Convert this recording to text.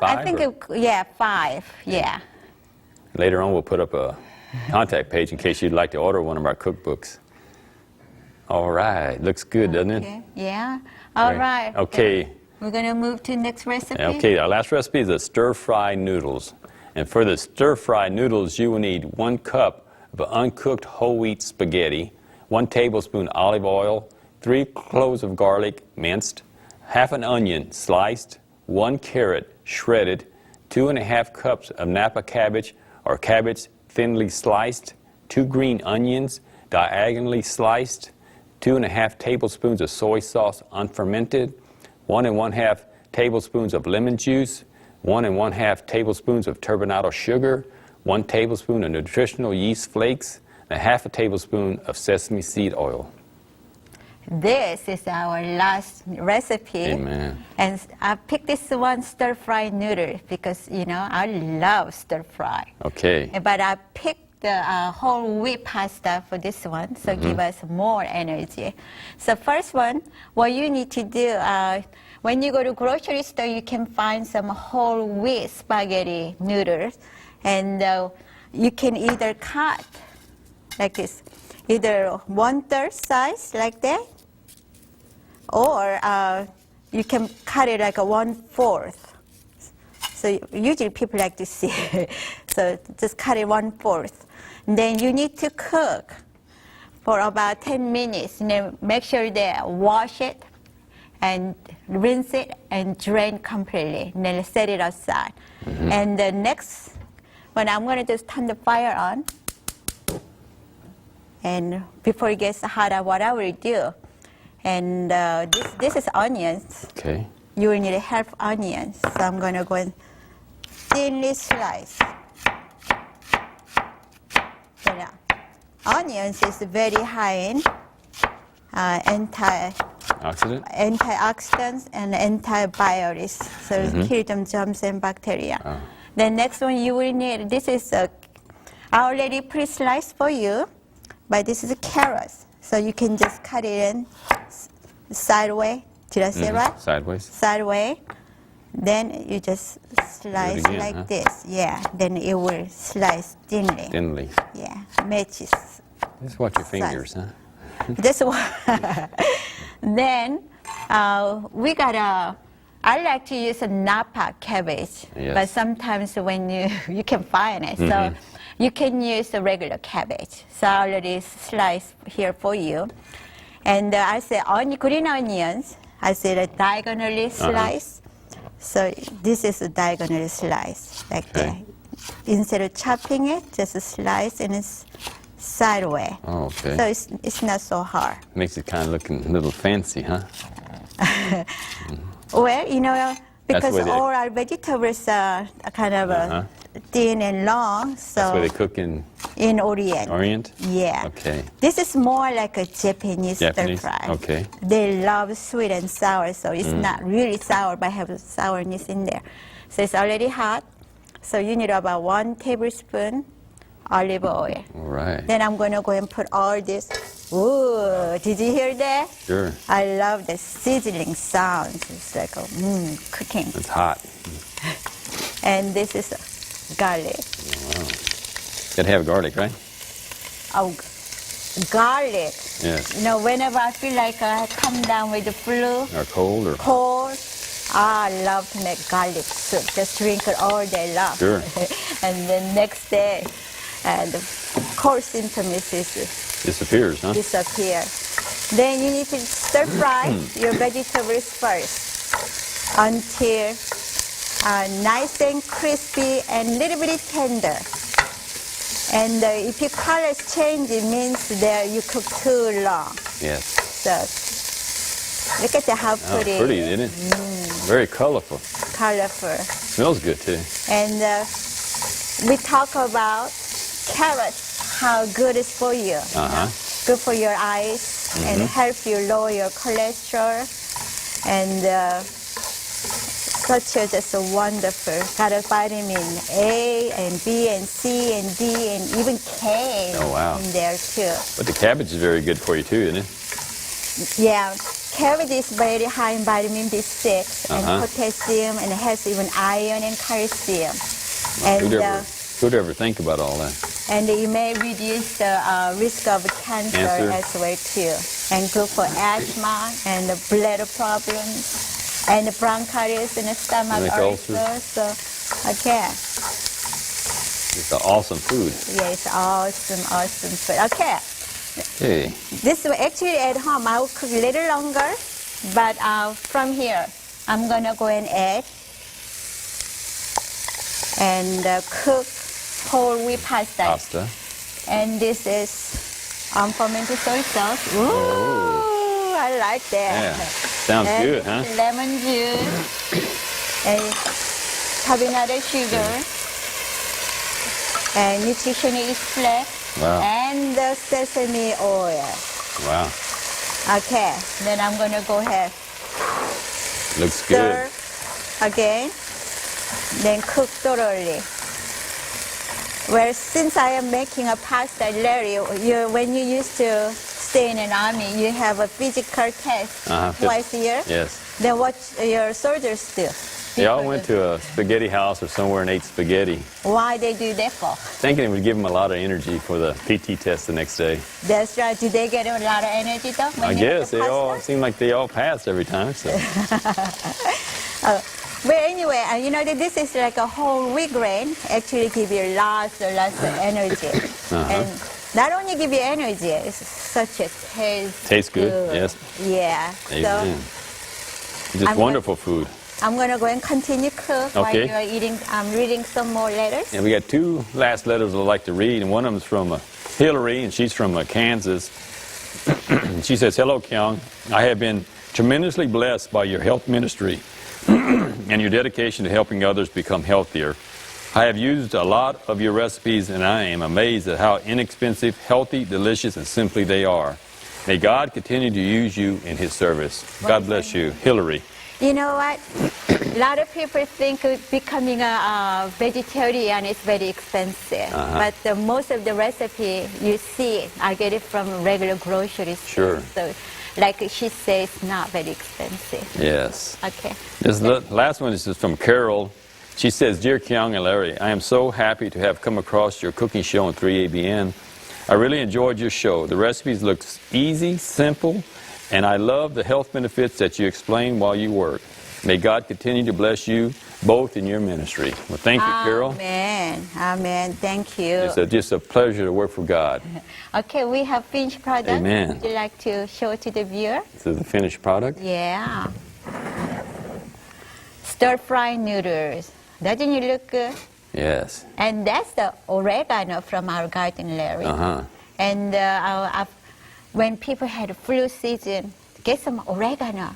I think, yeah, 5, yeah. Later on, we'll put up a contact page in case you'd like to order one of our cookbooks. All right, looks good, doesn't it? Yeah, all right. Okay. We're going to move to the next recipe. Okay, our last recipe is the stir-fry noodles. And for the stir-fry noodles, you will need 1 cup of uncooked whole wheat spaghetti, 1 tablespoon olive oil, 3 cloves of garlic minced, half an onion sliced, 1 carrot shredded, 2½ cups of Napa cabbage or cabbage thinly sliced, 2 green onions diagonally sliced, 2½ tablespoons of soy sauce unfermented, 1 1/2 tablespoons of lemon juice, 1 1/2 tablespoons of turbinado sugar, 1 tablespoon of nutritional yeast flakes, and 1/2 tablespoon of sesame seed oil. This is our last recipe. Amen. And I picked this one, stir-fry noodle, because, you know, I love stir-fry. Okay. But I picked the whole wheat pasta for this one, so give us more energy. So first one, what you need to do, when you go to grocery store, you can find some whole wheat spaghetti noodles. And you can either cut like this, either 1/3 size like that, or you can cut it like a 1/4. So usually people like to see it. So just cut it 1/4. Then you need to cook for about 10 minutes. And then make sure that wash it and rinse it and drain completely. And then set it aside. And the next one, I'm going to just turn the fire on. And before it gets hot, what I will do, and this is onions. Okay. You will need a half onions. So I'm going to go and thinly slice. Yeah. Onions is very high in antioxidants and antibiotics, so it kills them germs and bacteria. The next one you will need, this is I already pre-sliced for you, but this is carrots. So you can just cut it in sideways. Did I say right? Sideways. Sideways. Then you just slice again, like this. Yeah. Then it will slice thinly. Thinly. Yeah. Matches. Just watch your fingers, huh? This one. Then we got I like to use a Napa cabbage, but sometimes when you can find it, so you can use a regular cabbage. So I already sliced here for you. And I say green onions, I said diagonally slice. So this is a diagonal slice, like that. Instead of chopping it, just slice and it's sideways. Oh, okay. So it's not so hard. Makes it kind of look a little fancy, huh? Well, you know, because all our vegetables are kind of thin and long, so that's where they cook in Orient. Orient? Yeah. Okay. This is more like a Japanese stir-fry. Okay. They love sweet and sour, so it's not really sour, but have sourness in there. So it's already hot. So you need about 1 tablespoon olive oil. All right. Then I'm going to go and put all this. Ooh, did you hear that? Sure. I love the sizzling sounds. It's like cooking. It's hot. And this is garlic. Wow. Gotta have garlic, right? Oh, garlic. Yes. You know, whenever I feel like I come down with the flu Or cold, or cold, I love to make garlic soup. Just drink it all day long. Sure. And the next day, the cold symptom disappears, huh? disappear. Then you need to stir fry your vegetables first until nice and crispy and little bit tender. And if your color is changing, it means that you cook too long. Yes. So look at how pretty. Oh, pretty, isn't it? Very colorful. Colorful. Smells good too. And we talk about carrots, how good it's for you. Good for your eyes and help you lower your cholesterol. And such a just a wonderful. Got a vitamin A and B and C and D and even K in there too. But the cabbage is very good for you too, isn't it? Yeah, carrot is very high in vitamin B6 and potassium, and it has even iron and calcium. Who'd ever think about all that? And it may reduce the risk of cancer as well too, and good for asthma and bladder problems, and bronchitis and stomach ulcers. So, okay. It's an awesome food. Yeah, it's awesome food. Okay. Hey. This way, actually at home, I will cook a little longer, but from here, I'm gonna go and add and cook whole wheat pasta. And this is unfermented soy sauce. Ooh, I like that. Yeah. Sounds good, huh? Lemon juice, and carbonated sugar, and nutrition yeast flake. Wow. And the sesame oil. Wow. Okay, then I'm gonna go ahead. Looks good. Stir again, then cook thoroughly. Well, since I am making a pasta, Larry, when you used to stay in an army, you have a physical test twice a year. Yes. Then what your soldiers do? They all went to a spaghetti house or somewhere and ate spaghetti. Why they do that for? Thinking it would give them a lot of energy for the PT test the next day. That's right. Do they get a lot of energy though? I guess they all seem like they all passed every time. So. But anyway, you know that this is like a whole wheat grain. Actually, give you lots of energy, and not only give you energy, it's such a Tastes good. Yes. Yeah. Amen. So just wonderful food. I'm gonna go and continue cook while you're eating. I'm reading some more letters. And we got two last letters I'd like to read, and one of them is from Hillary, and she's from Kansas. She says, "Hello, Kyong. I have been tremendously blessed by your health ministry and your dedication to helping others become healthier. I have used a lot of your recipes, and I am amazed at how inexpensive, healthy, delicious, and simply they are. May God continue to use you in His service." God bless you, Hillary. You know what? A lot of people think becoming a vegetarian is very expensive. But most of the recipe you see, I get it from regular grocery stores. So, like she says, not very expensive. Yes. Okay. This last one is just from Carol. She says, "Dear Kyong and Larry, I am so happy to have come across your cooking show on 3ABN. I really enjoyed your show. The recipes look easy, simple, and I love the health benefits that you explain while you work. May God continue to bless you both in your ministry." Well, thank you, Carol. Amen. Amen. Thank you. It's just a pleasure to work for God. Okay, we have finished product. Amen. Would you like to show it to the viewer? This is the finished product? Yeah. Stir-fried noodles. Doesn't it look good? Yes. And that's the oregano from our garden, Larry. And when people had flu season, get some oregano.